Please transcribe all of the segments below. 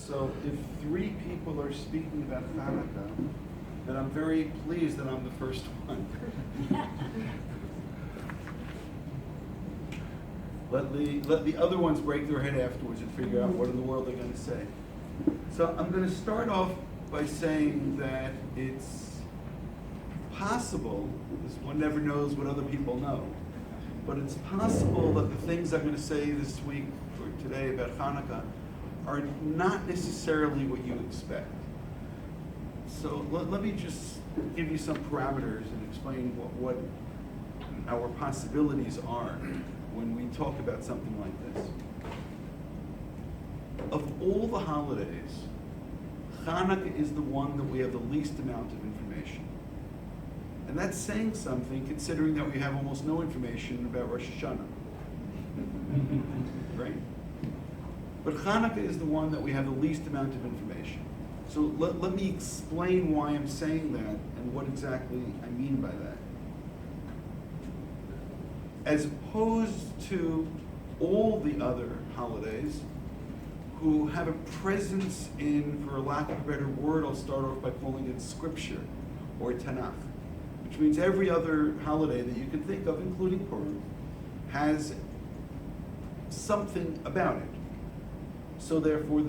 So if three people are speaking about Chanukah, then I'm very pleased that I'm the first one. Let the other ones break their head afterwards and figure out what in the world they're going to say. So I'm going to start off by saying that it's possible, because one never knows what other people know, but it's possible that the things I'm going to say this week or today about Chanukah are not necessarily what you expect. So let me just give you some parameters and explain what our possibilities are when we talk about something like this. Of all the holidays, Chanukah is the one that we have the least amount of information. And that's saying something considering that we have almost no information about Rosh Hashanah. Right? But Chanukah is the one that we have the least amount of information. So let me explain why I'm saying that and what exactly I mean by that. As opposed to all the other holidays who have a presence in, for lack of a better word, I'll start off by calling it scripture or Tanakh, which means every other holiday that you can think of, including Purim, has something about it. So therefore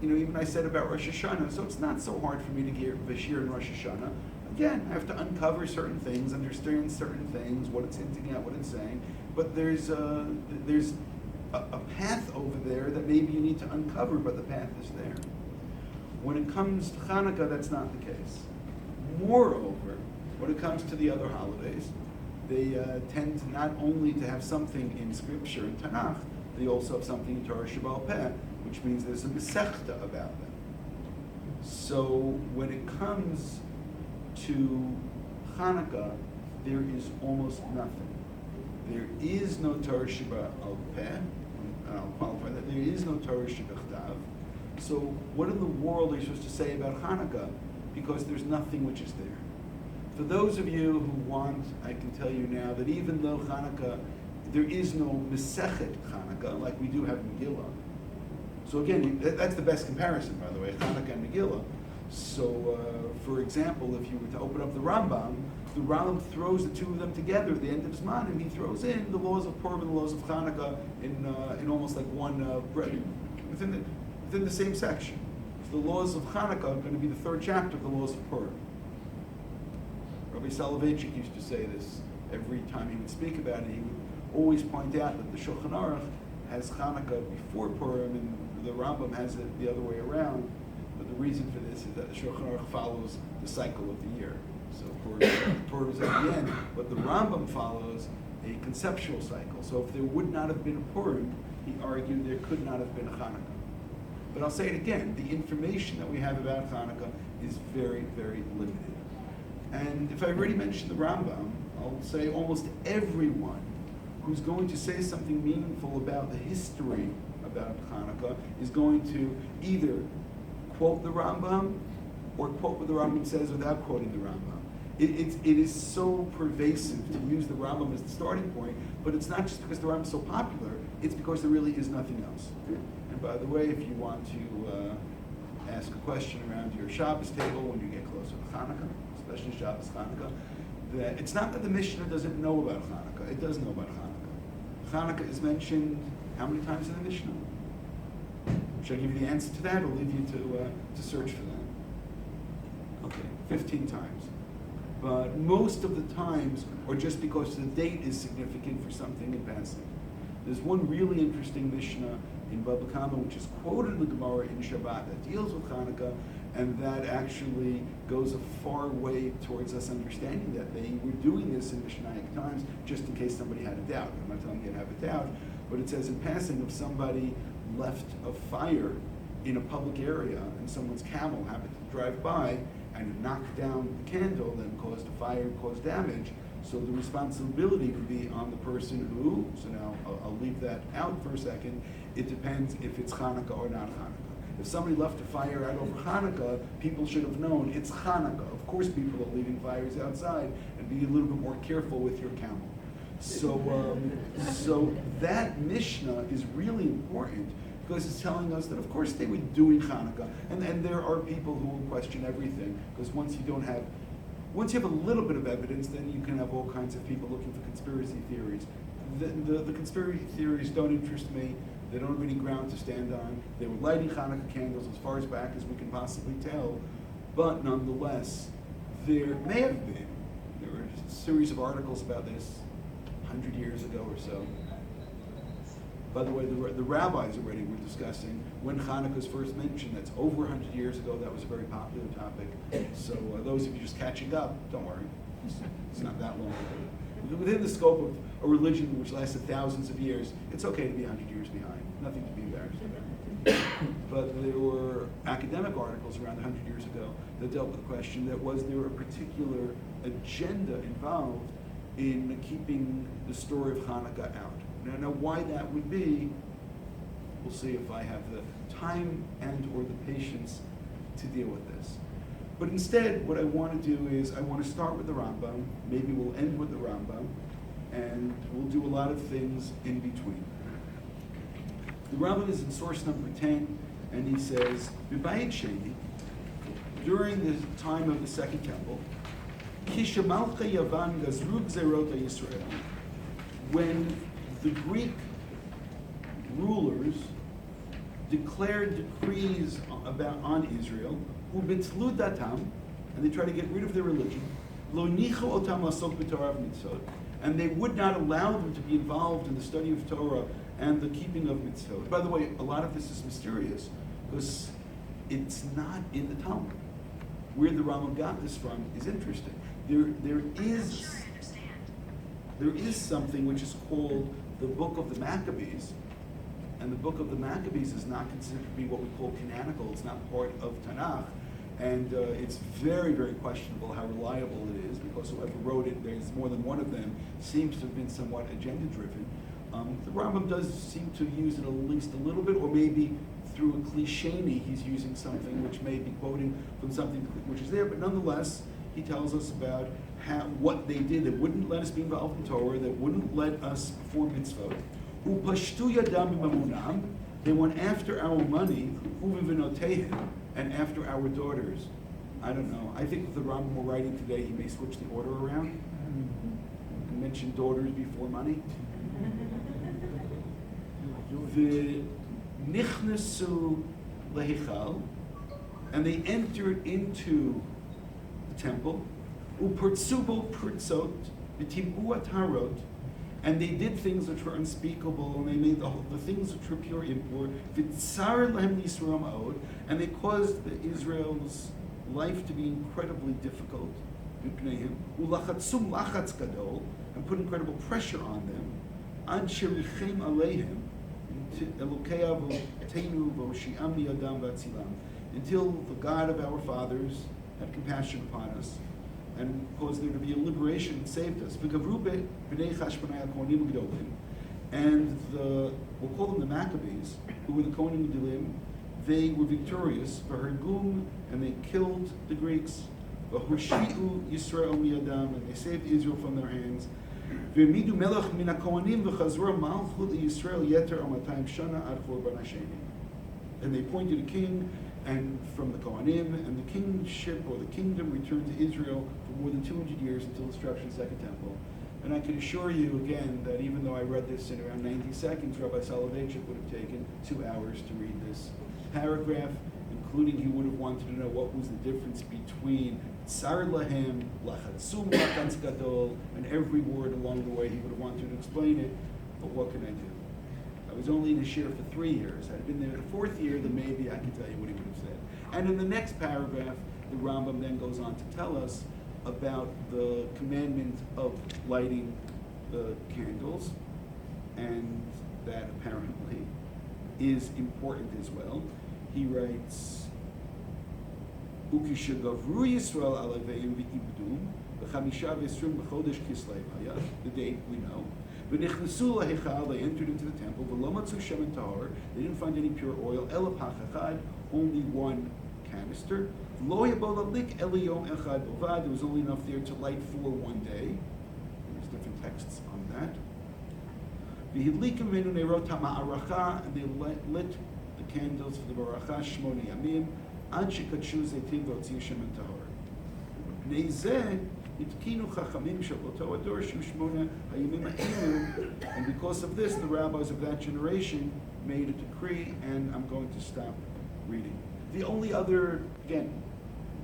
even I said about Rosh Hashanah, so it's not so hard for me to get Bashir in Rosh Hashanah. Again, I have to uncover certain things, understand certain things, what it's hinting at, what it's saying, but there's a path over there that maybe you need to uncover, but the path is there. When it comes to Chanukah, that's not the case. Moreover, when it comes to the other holidays, they tend to not only to have something in Scripture and Tanakh, they also have something in Torah Shebaal Peh, which means there's a Masechta about them. So when it comes to Chanukah, there is almost nothing. There is no Torah Shebaal Peh, and I'll qualify that, there is no Torah Shebechtav. So what in the world are you supposed to say about Chanukah? Because there's nothing which is there. For those of you who want, I can tell you now that even though Chanukah, there is no Masechet Chanukah, like we do have Megillah. So again, that's the best comparison, by the way, Chanukah and Megillah. So, for example, if you were to open up the Rambam throws the two of them together at the end of Zman, and he throws in the laws of Purim and the laws of Chanukah in almost like one within the same section. So the laws of Chanukah are going to be the third chapter of the laws of Purim. Rabbi Soloveitchik used to say this every time he would speak about it. He would always point out that the Shulchan Aruch has Chanukah before Purim, and the Rambam has it the other way around. But the reason for this is that the Shulchan Aruch follows the cycle of the year. So Purim is at the end, but the Rambam follows a conceptual cycle. So if there would not have been a Purim, he argued there could not have been a Chanukah. But I'll say it again, the information that we have about Chanukah is very, very limited. And if I already mentioned the Rambam, I'll say almost everyone who's going to say something meaningful about the history about Chanukah is going to either quote the Rambam or quote what the Rambam says without quoting the Rambam. It is so pervasive to use the Rambam as the starting point, but it's not just because the Rambam is so popular, it's because there really is nothing else. And by the way, if you want to ask a question around your Shabbos table when you get closer to Chanukah, especially Shabbos Chanukah, that it's not that the Mishnah doesn't know about Chanukah, it does know about Chanukah. Chanukah is mentioned how many times in the Mishnah? Should I give you the answer to that, or leave you to search for that? Okay, 15 times. But most of the times, or just because the date is significant for something in passing. There's one really interesting Mishnah in Baba Kama, which is quoted in the Gemara in Shabbat, that deals with Chanukah, and that actually goes a far way towards us understanding that they were doing this in Mishnaic times, just in case somebody had a doubt. I'm not telling you to have a doubt, but it says in passing, if somebody left a fire in a public area and someone's camel happened to drive by and it knocked down the candle, then caused a fire, caused damage, so the responsibility would be on the person who, so now I'll leave that out for a second, it depends if it's Chanukah or not Chanukah. If somebody left a fire out over Chanukah, people should have known it's Chanukah. Of course people are leaving fires outside, and be a little bit more careful with your camel. So that Mishnah is really important, because it's telling us that, of course, they were doing Chanukah. And there are people who will question everything, because once you have a little bit of evidence, then you can have all kinds of people looking for conspiracy theories. The conspiracy theories don't interest me. They don't have any ground to stand on. They were lighting Chanukah candles as far as back as we can possibly tell. But nonetheless, there may have been. There were a series of articles about this 100 years ago or so. By the way, the rabbis already were discussing when Chanukah was first mentioned. That's over 100 years ago. That was a very popular topic. So those of you just catching up, don't worry. It's not that long ago. Within the scope of a religion which lasted thousands of years, it's okay to be 100 years behind. Nothing to be embarrassed about. But there were academic articles around 100 years ago that dealt with the question that was there a particular agenda involved in keeping the story of Chanukah out. Now why that would be, we'll see if I have the time and or the patience to deal with this. But instead, what I want to do is I want to start with the Rambam, maybe we'll end with the Rambam, and we'll do a lot of things in between. The Rambam is in source number 10, and he says, B'bayit Sheni, during the time of the Second Temple, Kisha Malcha Yavan Gazru Gzerot Yisrael, when the Greek rulers declared decrees on Israel, ubitzlu datam, and they try to get rid of their religion, lo nichu otam lasok b'torah mitzvot, and they would not allow them to be involved in the study of Torah and the keeping of mitzvot. By the way, a lot of this is mysterious because it's not in the Talmud. Where the Rambam got this from is interesting. There is something which is called the Book of the Maccabees, and the Book of the Maccabees is not considered to be what we call canonical. It's not part of Tanakh, and it's very, very questionable how reliable it is, because whoever wrote it, there's more than one of them, seems to have been somewhat agenda-driven. The Rambam does seem to use it at least a little bit, or maybe through a cliché, he's using something which may be quoting from something which is there, but nonetheless, he tells us about what they did. They wouldn't let us be involved in Torah. They wouldn't let us perform mitzvot. They went after our money, and after our daughters. I don't know. I think with the Rambam we're writing today, he may switch the order around and mention daughters before money. The nichnasu lehichal, and they entered into the temple. Upertsubo pertzot v'tibu atarot, and they did things which were unspeakable, and they made the things which were pure impure. V'tzar lahem Yisrael ma'od, and they caused Israel's life to be incredibly difficult. Ulachatzum lachatz gadol, and put incredible pressure on them. Ad sherichem aleihim, until the God of our fathers had compassion upon us and caused there to be a liberation and saved us. And we'll call them the Maccabees, who were the Kohanim Gedolim. They were victorious, and they killed the Greeks, Yisrael miyadam, and they saved Israel from their hands. And they appointed a king, and from the Kohanim, and the kingship or the kingdom returned to Israel for more than 200 years until the destruction of the Second Temple. And I can assure you again that even though I read this in around 90 seconds, Rabbi Soloveitchik would have taken 2 hours to read this paragraph, including he would have wanted to know what was the difference between Tsar Lahem, Lachatzum Lachatz Gadol, and every word along the way he would have wanted to explain it, but what can I do? I was only in a share for 3 years. I'd been there the 4th year, then maybe I could tell you what he would have said. And in the next paragraph, the Rambam then goes on to tell us about the commandment of lighting the candles, and that apparently is important as well. He writes, Ukishagavru Yisrael alaveim v'ibdum v'chamisha v'esrim b'chodesh Kislev haya, the date we know. V'nichnesu lahechal, they entered into the temple. V'lo matzu shemen tahor, they didn't find any pure oil. Ela pachachad, only 1 canister. Lo yabol alik eli yom echad bovad, there was only enough there to light for 1 day. There's different texts on that. V'hidlikim menu neirot ha'ma'aracha, and they lit the candles for the baracha shmoni yamim, ad shekadshu zeitim v'otziu shemen tahor. B'nei zeh itkinu chachamim shel oto ador shu shmona hayamim ha'elu, and because of this, the rabbis of that generation made a decree, and I'm going to stop reading. The only other, again,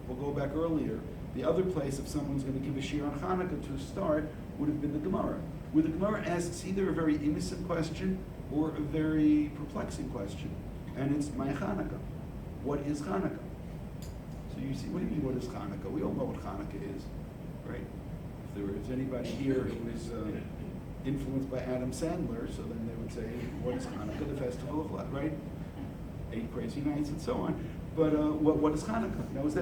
we'll go back earlier, the other place, if someone's going to give a shir on Chanukah to start, would have been the Gemara, where the Gemara asks either a very innocent question or a very perplexing question. And it's, my Chanukah. What is Chanukah? So you see, what do you mean, what is Chanukah? We all know what Chanukah is, right? If there is anybody here who is influenced by Adam Sandler, so then they would say, what is Chanukah? The festival of light, right? 8 crazy nights and so on. But what is Chanukah? Now, is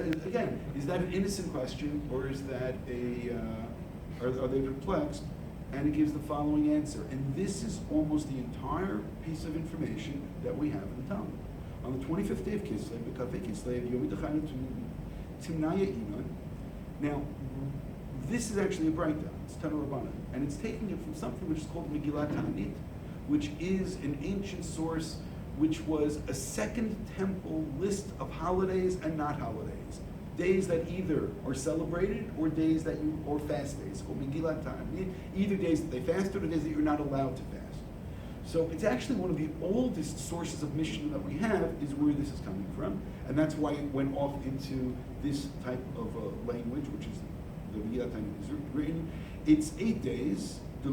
that an innocent question, or is that are they perplexed? And it gives the following answer. And this is almost the entire piece of information that we have in the Talmud. On the 25th day of Kislev, B'kafei Kislev, Yom Yitachanu Timnaya Inon. Now, this is actually a breakdown. It's Tana Rabbanan. And it's taking it from something which is called Megillat Ta'anit, which is an ancient source which was a second temple list of holidays and not holidays. Days that either are celebrated or days that or fast days, called Megillat Ta'anit. Either days that they fasted or days that you're not allowed to fast. So it's actually one of the oldest sources of Mishnah that we have is where this is coming from. And that's why it went off into this type of language, which is the Megillat Ta'anit is written. It's 8 days. 8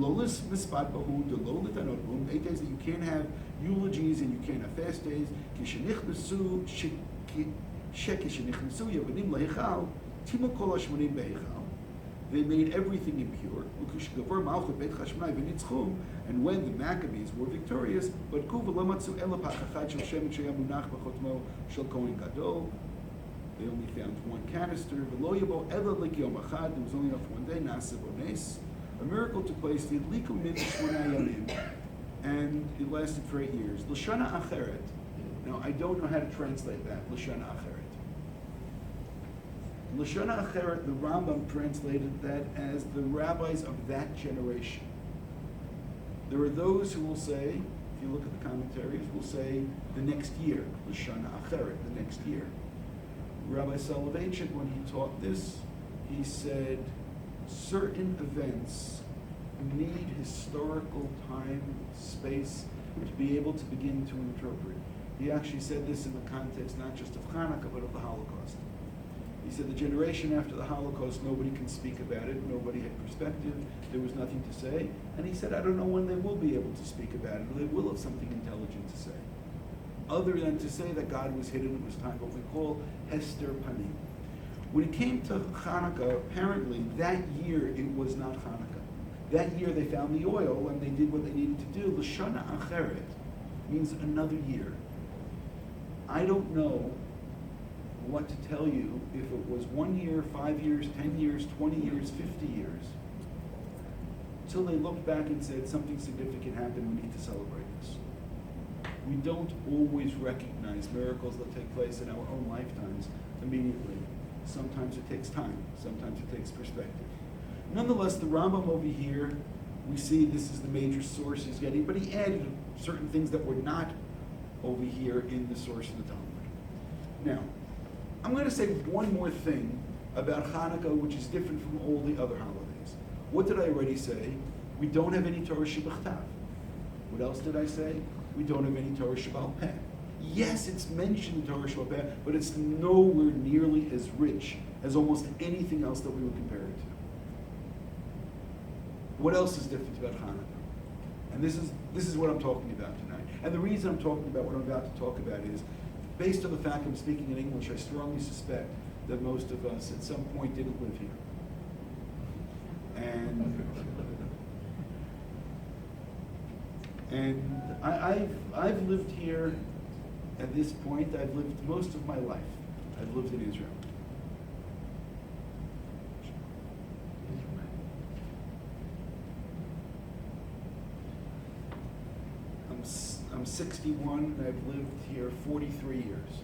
days that you can't have eulogies and you can't have fast days. They made everything impure. And when the Maccabees were victorious, they only found one canister. There was only enough one day. A miracle took place, and it lasted for 8 years. Lashana Acheret. Now, I don't know how to translate that, Lashana Acheret. Lashana Acheret, the Rambam translated that as the rabbis of that generation. There are those who will say, if you look at the commentaries, will say the next year, Lashana Acheret, the next year. Rabbi Soloveitchik, when he taught this, he said, certain events need historical time, space, to be able to begin to interpret. He actually said this in the context not just of Chanukah, but of the Holocaust. He said the generation after the Holocaust, nobody can speak about it, nobody had perspective, there was nothing to say. And he said, I don't know when they will be able to speak about it, or they will have something intelligent to say. Other than to say that God was hidden, it was time, what we call Hester Panim. When it came to Chanukah, apparently that year it was not Chanukah. That year they found the oil and they did what they needed to do. L'shana acheret means another year. I don't know what to tell you if it was 1 year, 5 years, 10 years, 20 years, 50 years. Until they looked back and said something significant happened, we need to celebrate this. We don't always recognize miracles that take place in our own lifetimes immediately. Sometimes it takes time. Sometimes it takes perspective. Nonetheless, the Rambam over here, we see this is the major source he's getting, but he added certain things that were not over here in the source of the Talmud. Now, I'm going to say one more thing about Chanukah, which is different from all the other holidays. What did I already say? We don't have any Torah Shebachtav. What else did I say? We don't have any Torah Shebal Peh. Yes, it's mentioned in Torah Shebal Peh, but it's nowhere nearly as rich as almost anything else that we would compare it to. What else is different about Chanukah? And this is what I'm talking about tonight. And the reason I'm talking about what I'm about to talk about is, based on the fact I'm speaking in English, I strongly suspect that most of us at some point didn't live here. And I've lived here at this point. I've lived most of my life. I've lived in Israel. I'm 61 and I've lived here 43 years.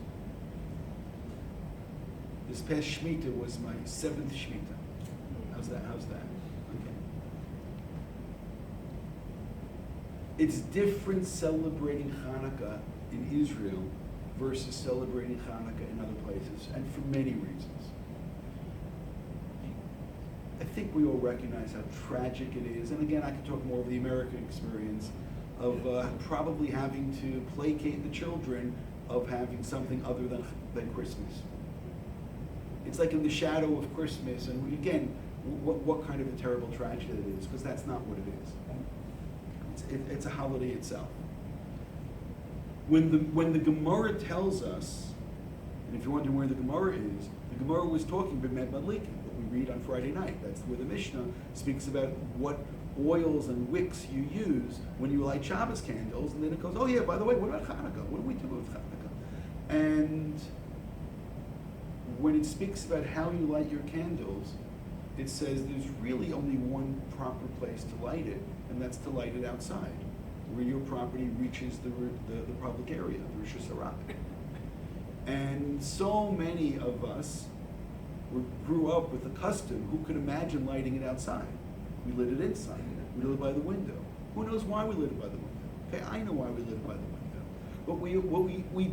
This past Shemitah was my 7th Shemitah. How's that? Okay. It's different celebrating Chanukah in Israel versus celebrating Chanukah in other places, and for many reasons. I think we all recognize how tragic it is, and again, I can talk more of the American experience of probably having to placate the children of having something other than Christmas. It's like in the shadow of Christmas, and again, what kind of a terrible tragedy it is, because that's not what it is. It's a holiday itself. When the Gemara tells us, and if you're wondering where the Gemara is, the Gemara was talking about Madlikin, what we read on Friday night. That's where the Mishnah speaks about what oils and wicks you use when you light Shabbos candles, and then it goes, oh yeah, by the way, what about Chanukah? What do we do with Chanukah? And when it speaks about how you light your candles, it says there's really only one proper place to light it, and that's to light it outside, where your property reaches the public area, the Rosh Hashanah. And so many of us grew up with the custom, who could imagine lighting it outside? We lit it inside. We lit it by the window. Who knows why we lit it by the window? Okay, I know why we lit it by the window. But we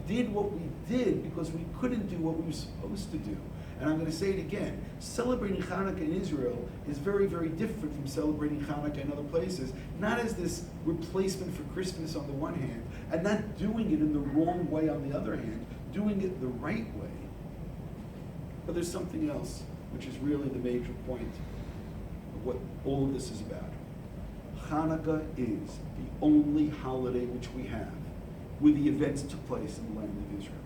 did what we did because we couldn't do what we were supposed to do. And I'm going to say it again. Celebrating Chanukah in Israel is very, very different from celebrating Chanukah in other places. Not as this replacement for Christmas on the one hand, and not doing it in the wrong way on the other hand, doing it the right way. But there's something else, which is really the major point of what all of this is about. Chanukah is the only holiday which we have where the events took place in the land of Israel.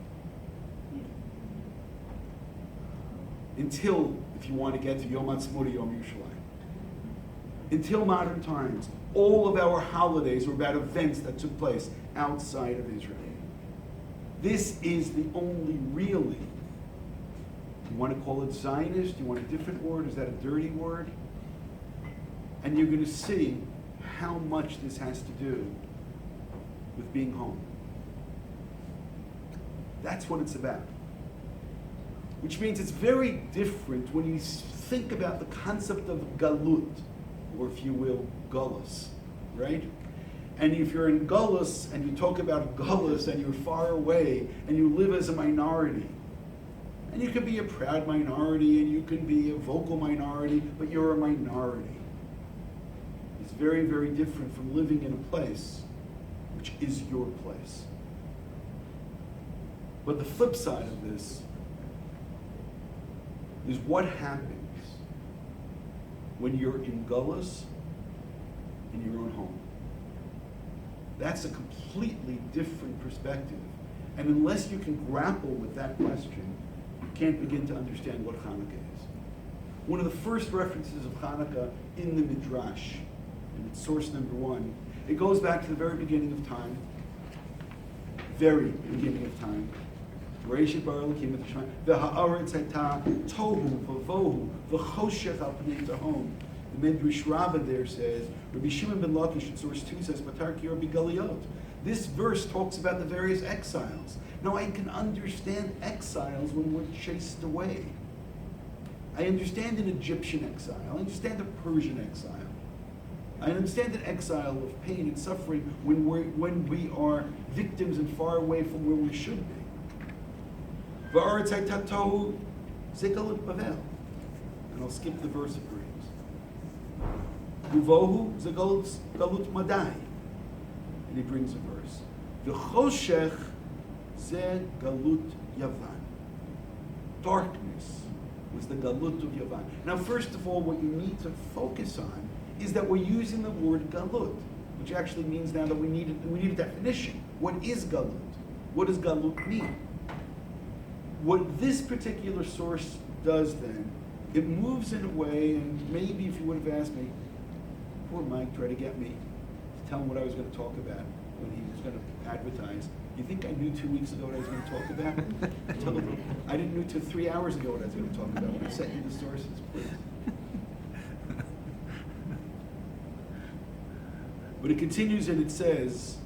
Until, if you want to get to Yom Ha'atzmaut, Yom Yerushalayim. Until modern times, all of our holidays were about events that took place outside of Israel. This is the only really, you want to call it Zionist, you want a different word, is that a dirty word? And you're going to see how much this has to do with being home. That's what it's about. Which means it's very different when you think about the concept of galut, or if you will, galus, right? And if you're in galus and you talk about galus and you're far away and you live as a minority, and you can be a proud minority and you can be a vocal minority, but you're a minority. It's very, very different from living in a place which is your place. But the flip side of this is what happens when you're in galus in your own home. That's a completely different perspective. And unless you can grapple with that question, you can't begin to understand what Chanukah is. One of the first references of Chanukah in the Midrash, and it's source number 1, it goes back to the very beginning of time. Very beginning of time. Bereshit bara Elokim et Hashemayim, v'ha'aretz hayta tohu v'vohu v'choshech al pnei tehom. The Midrash Rabbi there says, Rabbi Shimon ben Lakish in source 2 says, Matar ki Rabbi Galiot. This verse talks about the various exiles. Now I can understand exiles when we're chased away. I understand an Egyptian exile. I understand a Persian exile. I understand an exile of pain and suffering when we are victims and far away from where we should be. V'aretz hayta tohu ze galut Bavel. And I'll skip the verse it brings. Uvohu ze galut Madai. And he brings a verse. V'choshech ze galut Yavan. Darkness was the galut of Yavan. Now, first of all, what you need to focus on is that we're using the word galut, which actually means now that we need a definition. What is galut? What does galut mean? What this particular source does then, it moves in a way, and maybe if you would have asked me, poor Mike tried to get me to tell him what I was going to talk about when he was going to advertise. You think I knew 2 weeks ago what I was going to talk about? I didn't know till 3 hours ago what I was going to talk about when I sent you the sources, please. But it continues and it says,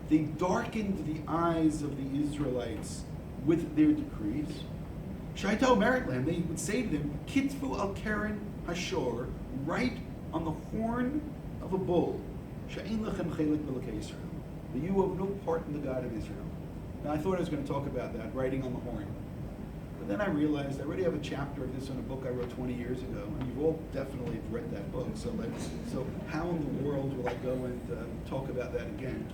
they darkened the eyes of the Israelites with their decrees. Shaito Meritlam, they would say to them, Kitfu al Karen Hashor, write on the horn of a bull, Sha'in lechem chelik b'lekei Yisrael, that you have no part in the God of Israel. Now I thought I was going to talk about that, writing on the horn. But then I realized I already have a chapter of this in a book I wrote 20 years ago, and you've all definitely read that book. So how in the world will I go and talk about that again?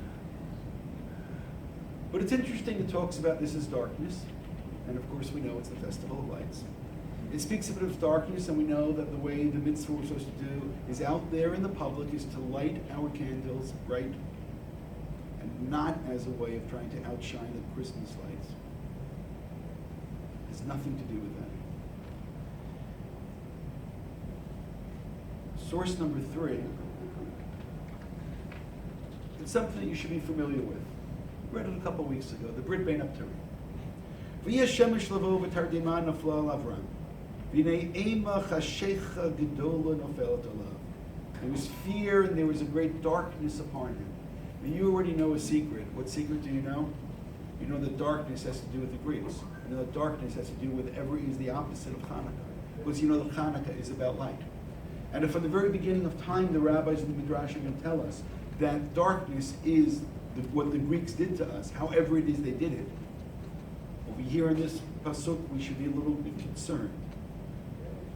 But it's interesting, it talks about this as darkness, and of course we know it's the Festival of Lights. It speaks a bit of darkness, and we know that the way the mitzvah we're supposed to do is out there in the public is to light our candles bright, and not as a way of trying to outshine the Christmas lights. It has nothing to do with that. Source number 3. It's something that you should be familiar with. We read it a couple of weeks ago, the Brit Bein Abtarim. V'yesh shemesh lavo v'tardima nafla al Avram. V'nei ema chashecha gedola nofelet alav. There was fear and there was a great darkness upon him. And you already know a secret. What secret do you know? You know that darkness has to do with the Greeks. You know that darkness has to do with is the opposite of Chanukah. Because you know that Chanukah is about light. And if from the very beginning of time the rabbis and the Midrash are going to tell us that darkness is what the Greeks did to us, however it is they did it, over here in this pasuk we should be a little bit concerned.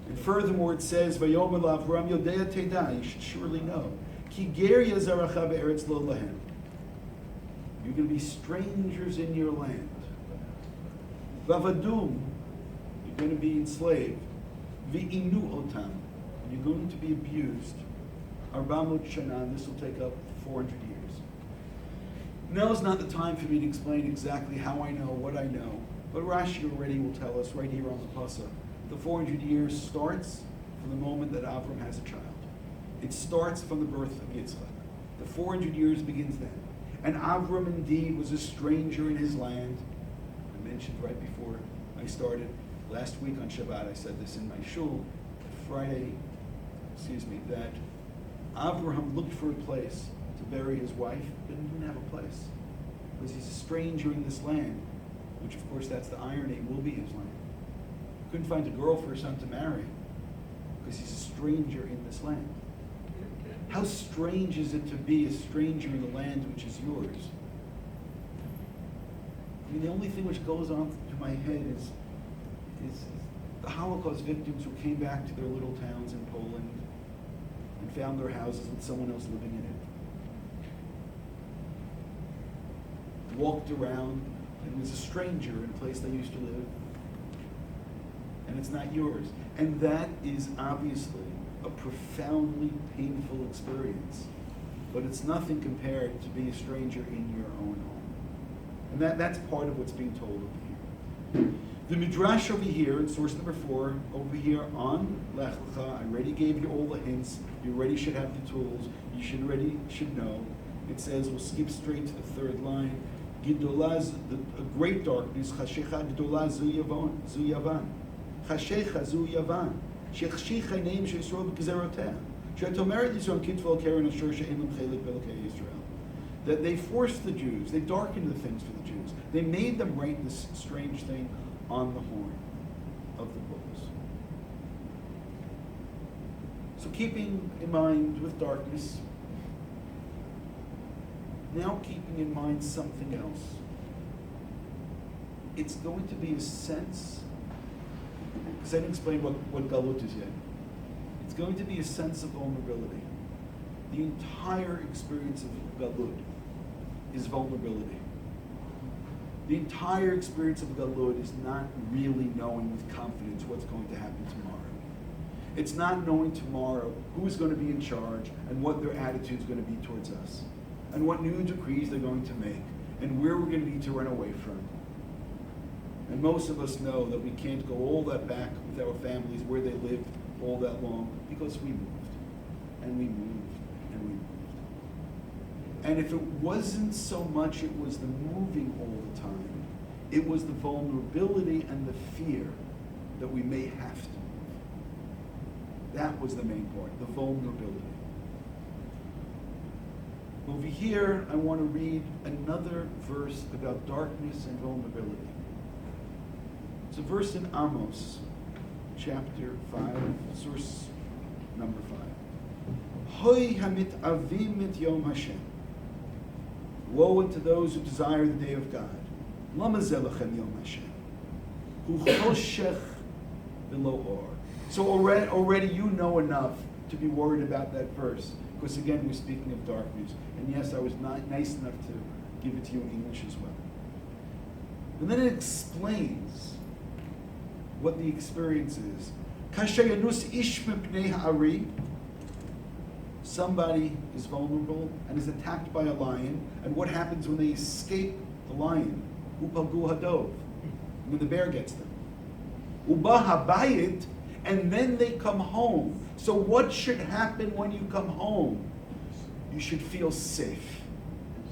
And furthermore it says, Vayomer la'Avram Yodea Teda, you should surely know, Ki ger yazaracha be'eretz lo lahem. You're going to be strangers in your land. Vavadum, you're going to be enslaved. V'inu otam, you're going to be abused. Arbamot shana, this will take up 400 years. Now is not the time for me to explain exactly how I know what I know, but Rashi already will tell us right here on the pasuk. The 400 years starts from the moment that Avram has a child. It starts from the birth of Yitzchak. The 400 years begins then. And Avram indeed was a stranger in his land. I mentioned right before I started, last week on Shabbat, I said this in my shul, that Avraham looked for a place to bury his wife, but he didn't have a place. Because he's a stranger in this land, which of course that's the irony, will be his land. Couldn't find a girl for his son to marry, because he's a stranger in this land. How strange is it to be a stranger in the land which is yours? I mean, the only thing which goes on through my head is the Holocaust victims who came back to their little towns in Poland and found their houses with someone else living in it. Walked around and was a stranger in a place they used to live. And it's not yours. And that is obviously a profoundly painful experience. But it's nothing compared to be a stranger in your own home. And that's part of what's being told over here. The Midrash over here, in source number 4, over here on Lech Lecha, I already gave you all the hints. You already should have the tools. You should know. It says, we'll skip straight to the 3rd line. Gidolaz, a great darkness, Chashecha Gidolaz Zu Yavan. Chashecha Zu Yavan. Shechshicha name Sheisrael B'Gzerotea. She'atomer Yisrael Kitval Karen Ashur She'elam Chelik B'Lekei Yisrael. That they forced the Jews, they darkened the things for the Jews. They made them write this strange thing on the horn of the bulls. So keeping in mind with darkness, now keeping in mind something else. It's going to be a sense, because I didn't explain what galut is yet. It's going to be a sense of vulnerability. The entire experience of galut is vulnerability. The entire experience of galut is not really knowing with confidence what's going to happen tomorrow. It's not knowing tomorrow who's going to be in charge and what their attitude is going to be towards us, and what new decrees they're going to make, and where we're going to need to run away from. And most of us know that we can't go all that back with our families where they lived all that long, because we moved, and we moved, and we moved. And if it wasn't so much it was the moving all the time, it was the vulnerability and the fear that we may have to move. That was the main part, the vulnerability. Over here, I want to read another verse about darkness and vulnerability. It's a verse in Amos, chapter 5, source number 5. Hoi hamit avim et yom Hashem. Woe unto those who desire the day of God. Lama zelachem yom Hashem. Hu choshech v'lo or. So already you know enough to be worried about that verse. Because again, we're speaking of darkness. And yes, I was not nice enough to give it to you in English as well. And then it explains what the experience is. Kashayanus ish mipnei ha'ari. Somebody is vulnerable and is attacked by a lion. And what happens when they escape the lion? Upagu hadov. When the bear gets them. Uba habayit. And then they come home. So what should happen when you come home? You should feel safe.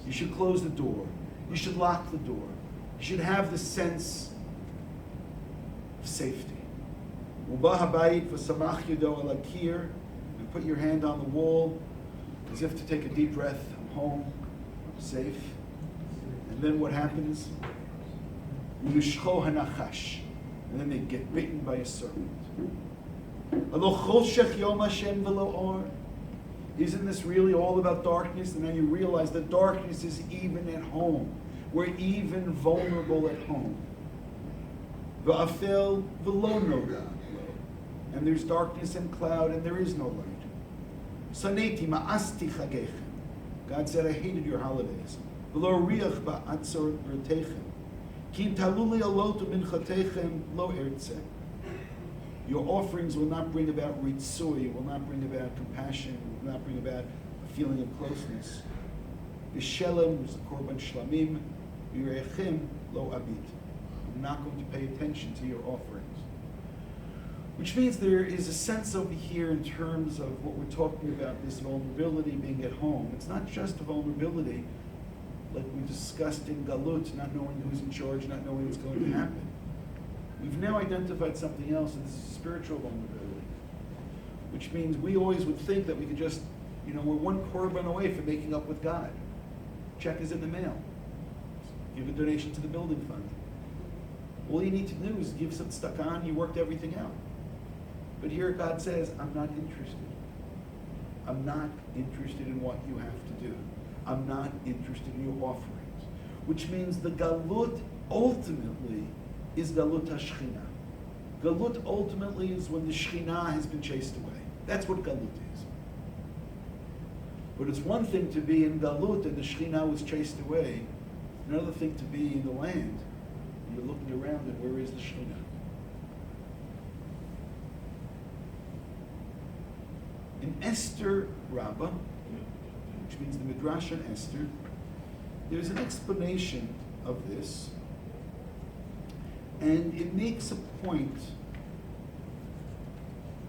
You should close the door. You should lock the door. You should have the sense of safety. Uba habayit v'samach yado al akir. And put your hand on the wall as if to take a deep breath. I'm home. I'm safe. And then what happens? U'nishcho hanachash. And then they get bitten by a serpent. Isn't this really all about darkness? And then you realize that darkness is even at home. We're even vulnerable at home. And there's darkness and cloud and there is no light. God said, I hated your holidays. Your offerings will not bring about ritzui, will not bring about compassion, will not bring about a feeling of closeness. Vishelem is the korban shlamim, virechem lo abit. I'm not going to pay attention to your offerings. Which means there is a sense over here in terms of what we're talking about, this vulnerability being at home. It's not just a vulnerability, like we discussed in Galut, not knowing who's in charge, not knowing what's going to happen. We've now identified something else, and this is spiritual vulnerability. Which means we always would think that we could just, we're one korban away from making up with God. Check is in the mail. Give a donation to the building fund. All you need to do is give some stuck on, you worked everything out. But here God says, I'm not interested. I'm not interested in what you have to do. I'm not interested in your offerings. Which means the galut ultimately is Galut HaShechina. Galut ultimately is when the Shechina has been chased away. That's what Galut is. But it's one thing to be in Galut and the Shechina was chased away. Another thing to be in the land. And you're looking around and where is the Shechina? In Esther Rabbah, which means the Midrash on Esther, there's an explanation of this. And it makes a point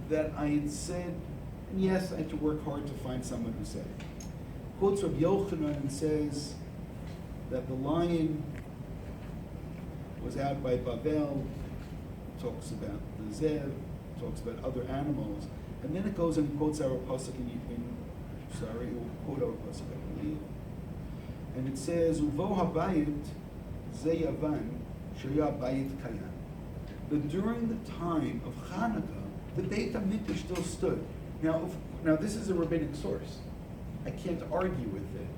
that I had said, and yes, I had to work hard to find someone who said it. Quotes Rabbi Yochanan and says that the lion was out by Babel, talks about the Zev, talks about other animals, and then it goes and quotes our pasuk it will quote our pasuk, I believe. And it says, Uvo habayit ze yavan, that during the time of Chanukah, the Beit HaMikdash still stood. Now this is a rabbinic source. I can't argue with it,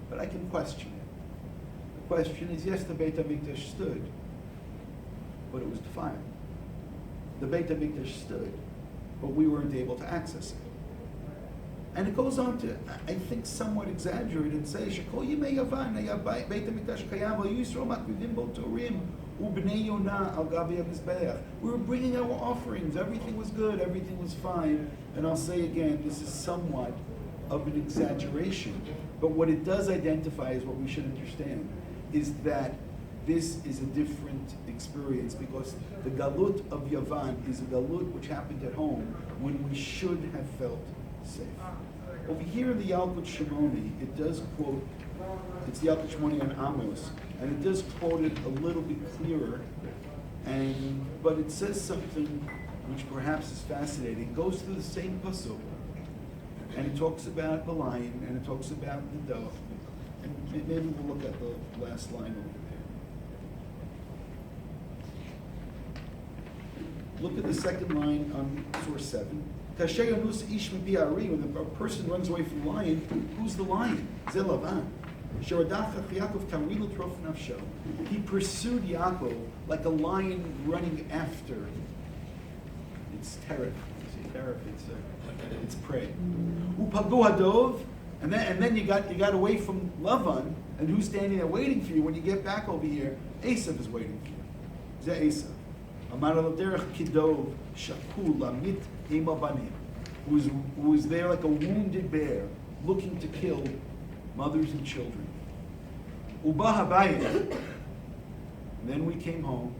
but I can question it. The question is, yes, the Beit HaMikdash stood, but it was defiled. The Beit HaMikdash stood, but we weren't able to access it. And it goes on to, I think, somewhat exaggerate and say, "Shekol yimei Yavan haya Beit HaMikdash kayam al Yisrael makridim bo torim ubnei Yonah al gabi hamizbeach." We were bringing our offerings. Everything was good. Everything was fine. And I'll say again, this is somewhat of an exaggeration. But what it does identify is what we should understand is that this is a different experience because the galut of Yavan is a galut which happened at home when we should have felt safe. Over here in the Yalkut Shimoni, it does quote, it's the Yalkut Shimoni on Amos, and it does quote it a little bit clearer, but it says something which perhaps is fascinating. It goes through the same pasuk, and it talks about the lion, and it talks about the dove, and maybe we'll look at the last line over Look at the second line on source 7. When a person runs away from the lion, who's the lion? Zelavan. He pursued Yaakov like a lion running after its terror. It's prey. Upagu hadov, and then you got away from Lavan, and who's standing there waiting for you when you get back over here? Esav is waiting for you. Zeh Esav. Amar al derech kidov shakul lamit ema banim, who was there like a wounded bear, looking to kill mothers and children. Uba habayit. Then we came home.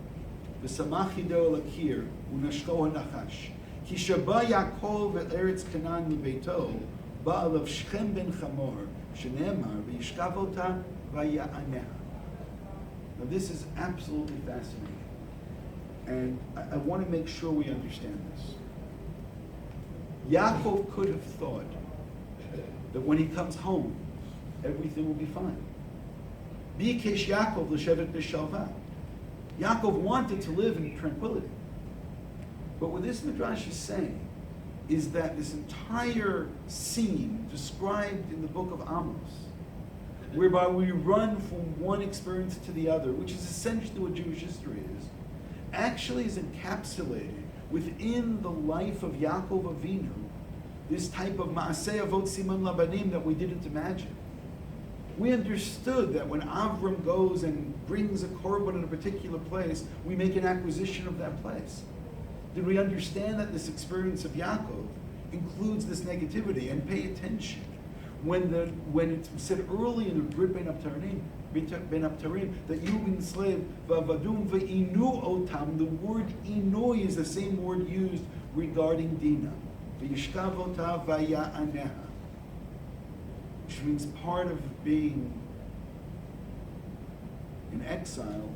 V'samach yido lakir unashko hanachash. Ki shaba Yaakov et Eretz Canaan lebeito ba'alav Shechem ben Chamor shenemar v'yishkavota v'ya'aneha. Now this is absolutely fascinating, and I want to make sure we understand this. Yaakov could have thought that when he comes home, everything will be fine. Bikesh Yaakov l'shevet b'shalva. Yaakov wanted to live in tranquility. But what this midrash is saying is that this entire scene described in the book of Amos, whereby we run from one experience to the other, which is essentially what Jewish history is, actually is encapsulated within the life of Yaakov Avinu, this type of ma'aseh avot siman labanim that we didn't imagine. We understood that when Avram goes and brings a korban in a particular place, we make an acquisition of that place. Did we understand that this experience of Yaakov includes this negativity? And pay attention. When it's said early in the Brit Ben Abtarim that you've been enslaved, v'avadum v'inu otam, the word inoi is the same word used regarding Dinah. V'yishkav otah v'ya'aneha, which means part of being in exile,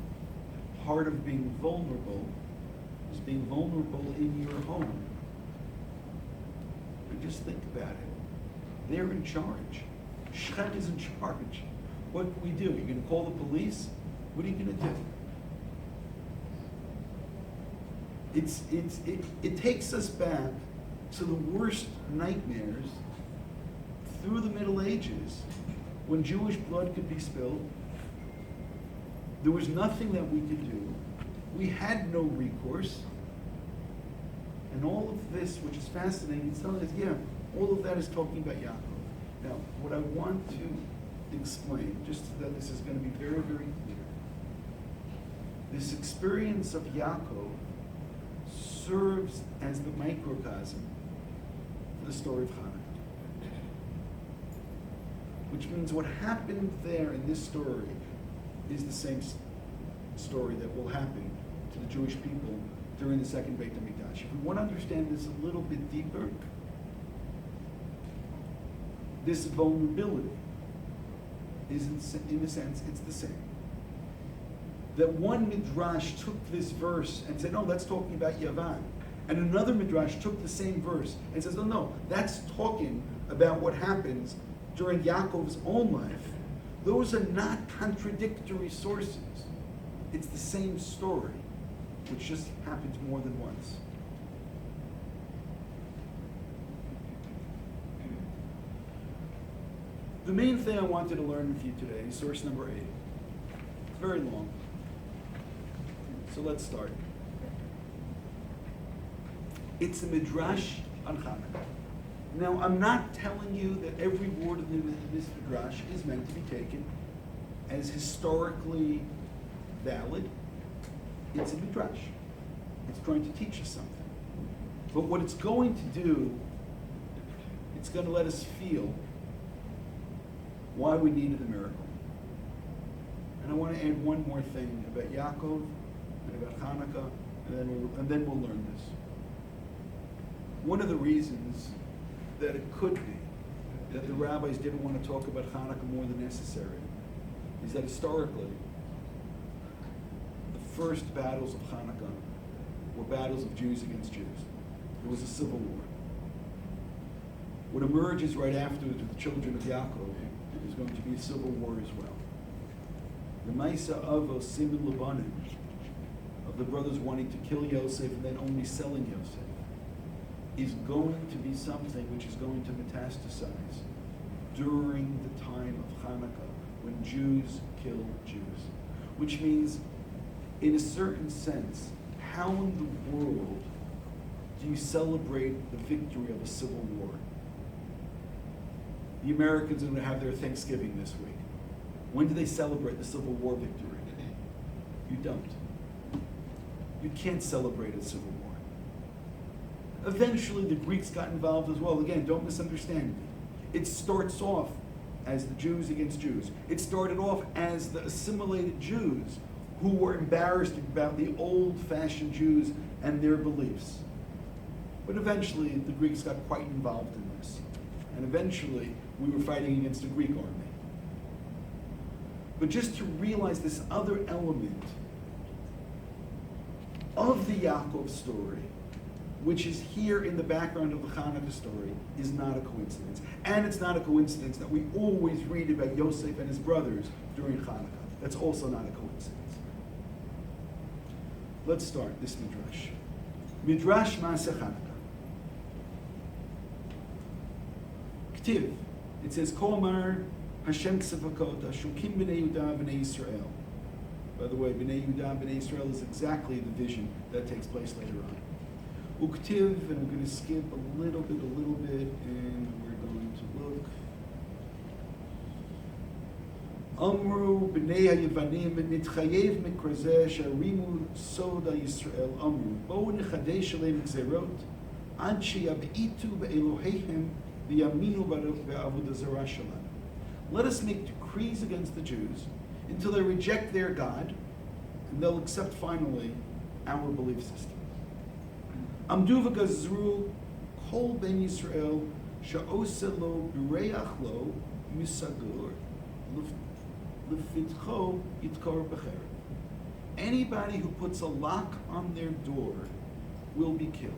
part of being vulnerable, is being vulnerable in your home. And just think about it. They're in charge. Shechem is in charge. What do we do? You're going to call the police? What are you going to do? It takes us back to the worst nightmares through the Middle Ages, when Jewish blood could be spilled. There was nothing that we could do. We had no recourse. And all of this, which is fascinating, is telling us, all of that is talking about Yaakov. Now, what I want to explain, just so that this is going to be very, very clear, this experience of Yaakov serves as the microcosm for the story of Chanukah. Which means what happened there in this story is the same story that will happen to the Jewish people during the second Beit HaMikdash. If we want to understand this a little bit deeper, this vulnerability is, in a sense, it's the same. That one midrash took this verse and said, no, that's talking about Yavan. And another midrash took the same verse and says, no, that's talking about what happens during Yaakov's own life. Those are not contradictory sources. It's the same story, which just happens more than once. The main thing I wanted to learn with you today is source number 8. It's very long. So let's start. It's a midrash on Chanukah. Now, I'm not telling you that every word in this midrash is meant to be taken as historically valid. It's a midrash. It's trying to teach us something. But what it's going to do, it's going to let us feel why we needed a miracle. And I want to add one more thing about Yaakov and about Chanukah, and then we'll learn this. One of the reasons that it could be that the rabbis didn't want to talk about Chanukah more than necessary is that historically, the first battles of Chanukah were battles of Jews against Jews. It was a civil war. What emerges right afterwards with the children of Yaakov is going to be a civil war as well. The Maisa Avo Simin Lebanon of the brothers wanting to kill Yosef and then only selling Yosef is going to be something which is going to metastasize during the time of Chanukah, when Jews kill Jews. Which means, in a certain sense, how in the world do you celebrate the victory of a civil war? The Americans are going to have their Thanksgiving this week. When do they celebrate the Civil War victory? You don't. You can't celebrate a civil war. Eventually, the Greeks got involved as well. Again, don't misunderstand me. It starts off as the Jews against Jews. It started off as the assimilated Jews who were embarrassed about the old-fashioned Jews and their beliefs. But eventually, the Greeks got quite involved in this. And eventually, we were fighting against the Greek army. But just to realize this other element of the Yaakov story, which is here in the background of the Chanukah story, is not a coincidence. And it's not a coincidence that we always read about Yosef and his brothers during Chanukah. That's also not a coincidence. Let's start this Midrash. Midrash Maaseh Chanukah. K'tiv. It says, Kol Amar Hashem Ksevakot Shukim B'nei Yehuda B'nei Yisrael. By the way, B'nei Yehuda B'nei Yisrael is exactly the vision that takes place later on. Uktiv, and we're going to skip a little bit, and we're going to look. Amru b'nei ha'yevanim nitchayev mikrazeh sharimu soda Yisrael Amru bo nechadesh aleim gzerot ad sheyab'itu be'eloheihem v'yaminu be'avodah zarah shalanu. Let us make decrees against the Jews until they reject their God, and they'll accept finally our belief system. Amdu v'gazru kol ben Yisrael sha'oseh lo b'reach lo misagur lefitcho yitkor b'cher. Anybody who puts a lock on their door will be killed.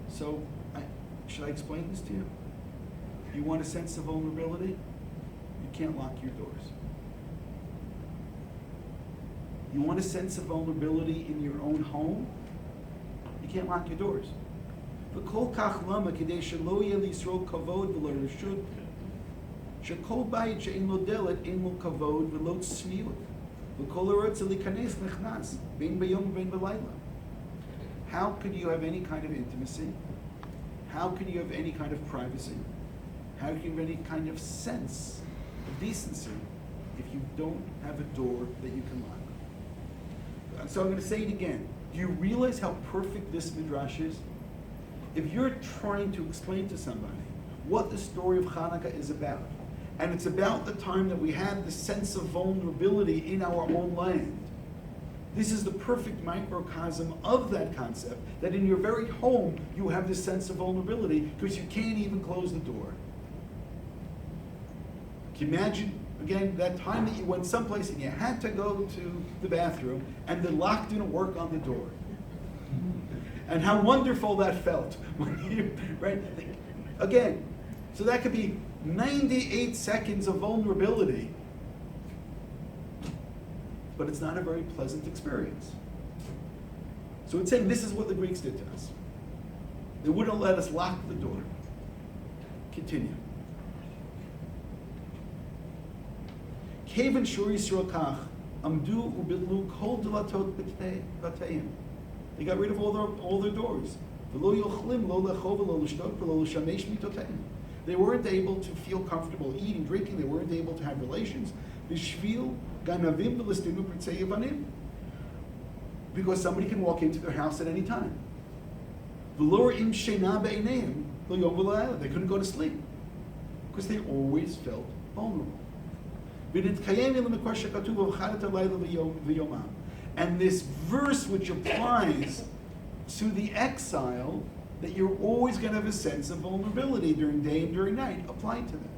So, should I explain this to you? You want a sense of vulnerability? You can't lock your doors. You want a sense of vulnerability in your own home? You can't lock your doors. V'kol kach lama k'dei shelo yeh l'Yisrael kavod v'lo reshut shekol bayit she'en lo delet en lo kavod v'lo tzniut v'kol harotze likanes nechnas bein b'yom v'bein b'layla. How could you have any kind of intimacy? How can you have any kind of privacy? How can you have any kind of sense of decency if you don't have a door that you can lock? So I'm going to say it again. Do you realize how perfect this Midrash is? If you're trying to explain to somebody what the story of Chanukah is about, and it's about the time that we had the sense of vulnerability in our own land, this is the perfect microcosm of that concept, that in your very home you have this sense of vulnerability because you can't even close the door. Can you imagine, again, that time that you went someplace and you had to go to the bathroom and the lock didn't work on the door? And how wonderful that felt. Right? Again, so that could be 98 seconds of vulnerability, but it's not a very pleasant experience. So it's saying this is what the Greeks did to us. They wouldn't let us lock the door. Continue. Kaven shur Yisrael kach amdu ubitlu kol delatot b'teim. They got rid of all their doors. V'lo yochlim lo lechov v'lo l'shtot v'lo l'shamesh mitoteim. They weren't able to feel comfortable eating, drinking. They weren't able to have relations. V'shvil ganavim v'listinu p'tzei yevanim. Because somebody can walk into their house at any time. V'lo im shena be'eineim lo yom v'lo. They couldn't go to sleep because they always felt vulnerable. And this verse which applies to the exile, that you're always going to have a sense of vulnerability during day and during night, applied to them.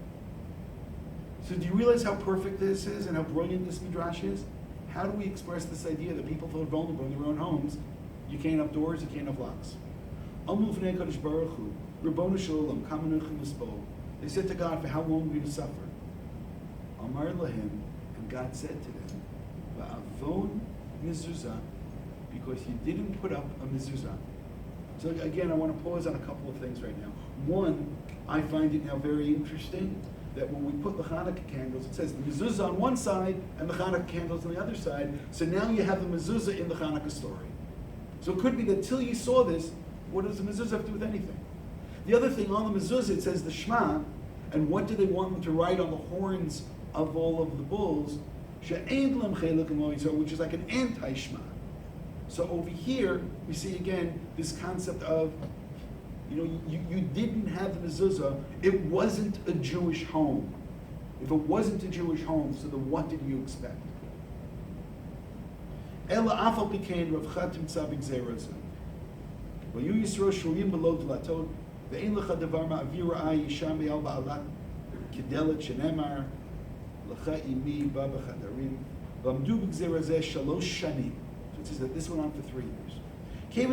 So do you realize how perfect this is and how brilliant this Midrash is? How do we express this idea that people feel vulnerable in their own homes? You can't have doors, you can't have locks. They said to God, for how long will you suffer? Amar lahim, and God said to them, Va'avon mizuzah because you didn't put up a mezuzah. So again, I want to pause on a couple of things right now. One, I find it now very interesting that when we put the Chanukah candles, it says the mezuzah on one side and the Chanukah candles on the other side. So now you have the mezuzah in the Chanukah story. So it could be that till you saw this, what does the mezuzah have to do with anything? The other thing, on the mezuzah, it says the Shema, and what do they want them to write on the horns of all of the bulls? She'ein lem chelek imo Yisrael, which is like an anti-Shema. So over here, we see again this concept of, you didn't have the mezuzah. It wasn't a Jewish home. If it wasn't a Jewish home, so then what did you expect? Ela afal pikein Rav Chatim tzavik zerazu. Vayu Yisrael shuriyim below dlatot ve'ein lecha davar ma'avir ra'ai yisham be'al ba'alat kedelet shenemar lecha imi ba b'chadarim v'amdu b'gzerazeh shalosh shanim. So it says that this went on for 3 years. When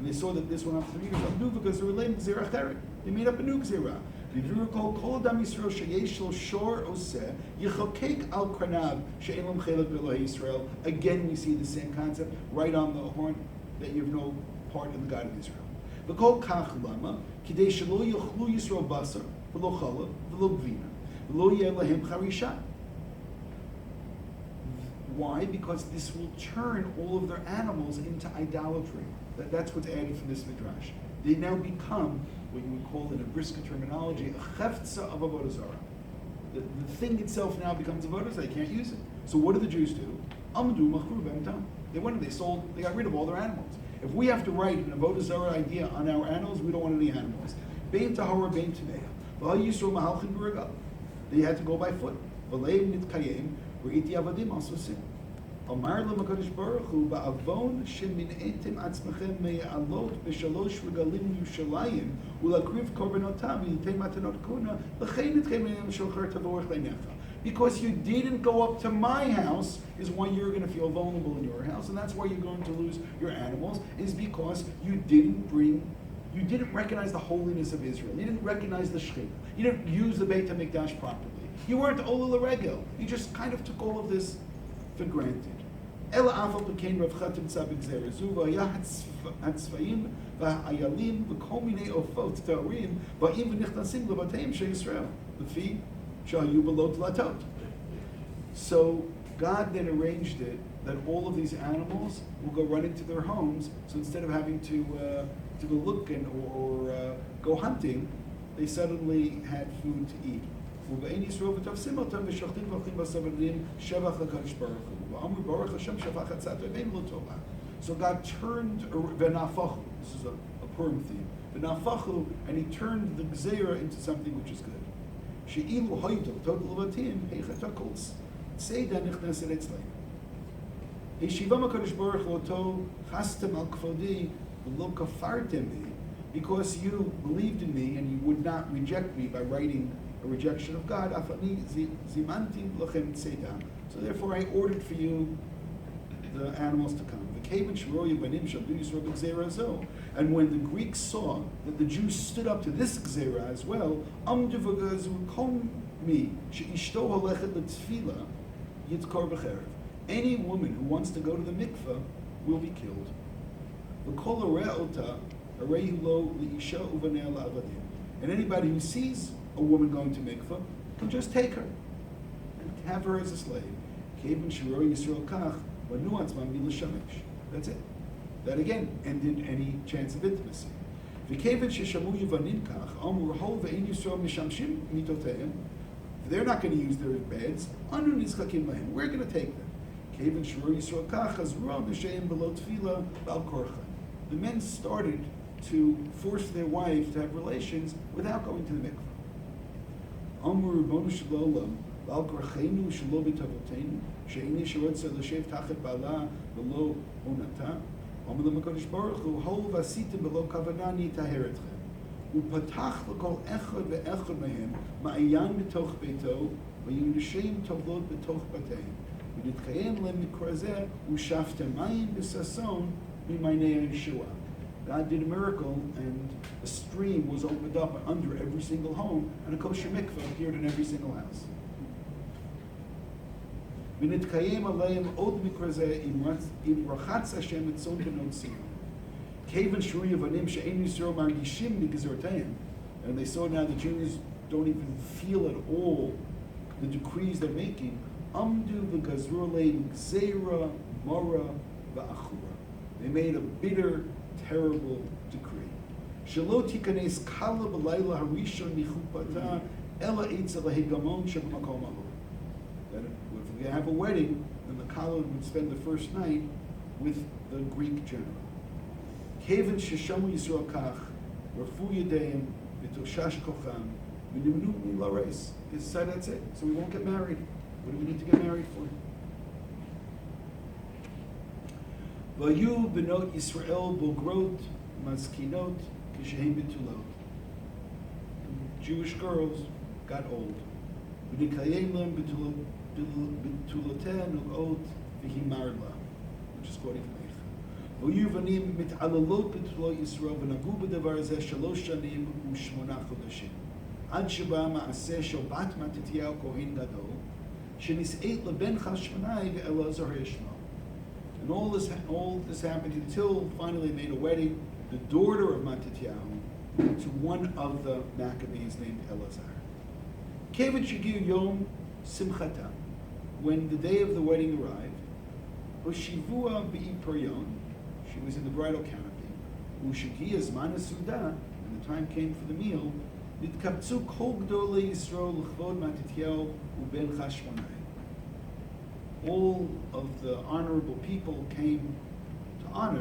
they saw that this went on for 3 years, because they were laying gzera cheret, they made up a new gzera. Again, we see the same concept right on the horn that you have no part in the God of Israel. Why? Because this will turn all of their animals into idolatry. That's what's added from this midrash. They now become what you would call in a brisker terminology a cheftza of avodah zarah. The thing itself now becomes avodah zarah. They can't use it. So what do the Jews do? Amdu machru b'emtam. They got rid of all their animals. If we have to write an avodah zarah idea on our animals, we don't want any animals. Bein tahora, bein tameya. V'hal yisro mahalchin b'regal. They had to go by foot. V'leim nitkayim. V'iti avadim also sin. Amar l'makadosh baruch hu ba'avon shemin'etim atzmachem me'alot b'shalosh regalim Yushalayim u'lakriv korbanotah v'yitem matanot kuna l'chein etchem le'nem shocher tavorech le'necha. Because you didn't go up to my house is why you're going to feel vulnerable in your house, and that's why you're going to lose your animals, is because you didn't recognize the holiness of Israel. You didn't recognize the Shechina. You didn't use the Beit HaMikdash properly. You weren't Ola L'Regel. You just kind of took all of this for granted. Ela afal pekain Rav Chatim tzavik zerazu v'haya hatzvayim v'hayalim v'kol minei ofot ta'orim v'im v'nichnasim l'bateim she'Yisrael l'fi she'hayu below dlatot. So God then arranged it that all of these animals will go run into their homes. So instead of having to go looking or go hunting, they suddenly had food to eat. So God turned v'nafachu. This is a Purim theme. V'nafachu, and He turned the gzeira into something which is good. She'ilu hoydel total levatim heichatakol seida nichnas eretzleim. Yeshiva Makadosh Baruch Hu oto chastem al kfodi v'lo kafartem me, because you believed in me and you would not reject me by writing a rejection of God. So therefore I ordered for you the animals to come. And when the Greeks saw that the Jews stood up to this gzera as well, any woman who wants to go to the mikveh will be killed. And anybody who sees a woman going to mikveh can just take her and have her as a slave. That's it. That again ended any chance of intimacy. If they're not going to use their beds, we're going to take them. The men started to force their wives to have relations without going to the mikveh. God did a miracle, and a stream was opened up under every single home, and a kosher mikveh appeared in every single house. ונתקיים עליהם עוד מקרה זה אם רחץ השם את צאן בנות ציון. כיוון שהיו יוונים שאין ישראל מרגישים לגזרותיהם, and they saw now the Jews don't even feel at all the decrees they're making, amdu v'gazru aleim gzeira mora v'achura. They made a bitter, terrible decree. Shelo tikanes kala b'layla harishon michupata ela eitzel hegamon sheb'makom ahu. That if we have a wedding, then the kala would spend the first night with the Greek general. Kevan sheshamu Yisrael kach, rafu yedeim, v'toshash kocham, v'nimnu milares. He said that's it. So we won't get married. What do we need to get married for? Vayu benot Yisrael bogrot maskinot kishehem betulot. Jewish girls got old. V'nikayem lem betuloten ugot v'himarla, which is quoting from Eicha. Vayu vanim mit'alalot betulot Yisrael v'nagu b'davar zeh shalosh shanim u'shmona chodashim. Ad sheba ma'aseh shel bat Matityahu kohen gadol shenis'eit leben chashmonai ve'elazar Ishmael. And all this happened until finally they made a wedding, the daughter of Matityahu, to one of the Maccabees named Elazar. Kevet shagiu yom simchata. When the day of the wedding arrived, Hoshivua bi'ipuryon, she was in the bridal canopy. Ushagiya zman hasuda, and the time came for the meal. Nitkaptzu kol gdolei Yisrael l'chvod Matityahu uben chashmonai. All of the honorable people came to honor